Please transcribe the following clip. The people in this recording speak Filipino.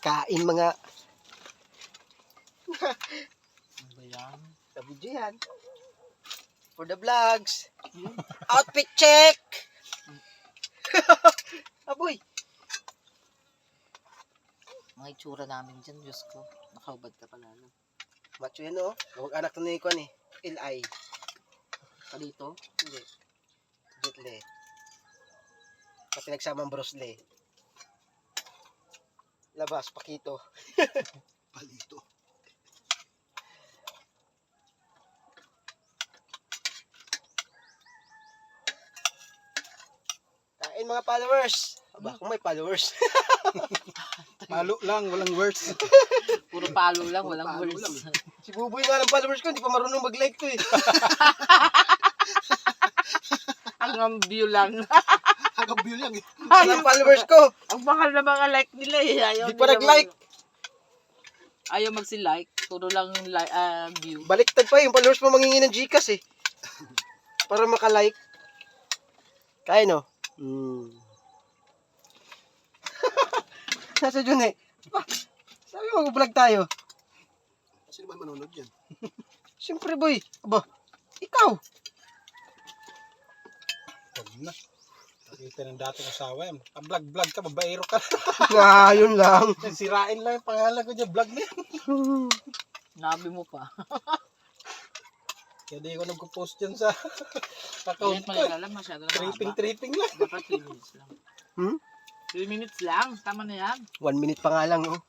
Kain mga. Ano ba yan? Sa video yan. For the vlogs. Outfit check! Aboy! Mga itsura namin dyan, Diyos ko. Nakaubad ka pala. No? Macho yan oh. Huwag anak na ni Kwan eh. L.I. Kalito? Hindi. Jetle. Sa pinagsamang Bruce Lee. Labas, pakito. Palito. Kain mga followers. Aba, kung may followers. Palo lang, walang words. Puro palo lang, walang palo words. lang. Si Buboy nga ng followers ko, hindi pa marunong mag-like to eh. Ang view lang. Hanggang view lang eh. Ang followers ko, Ang mahal na mga like nila eh. Ayaw hindi pa nila nag-like. Ayaw magsi-like. Puro lang view. Baliktad pa yung followers mo mangingi ng Gcash eh. Para maka-like. Kain no? Nasa dyan eh. Ah, sabi mo, mag-vlog tayo. Sino ba manonood yan? Siyempre boy. Aba, ikaw. Huwag na. Nakita ng dating asawa yan. Vlog ka, babaero ka. Yun lang. Sirain lang yung pangalan ko dyan, vlog na yan. Nabi mo pa. Kaya di ko nagpo-post dyan sa account Ulit ko. malala, masyado na mahaba. Tripping lang. Dapat 3 minutes lang. Hmm? 3 minutes lang. Tama na yan. 1 minute pa nga lang oh.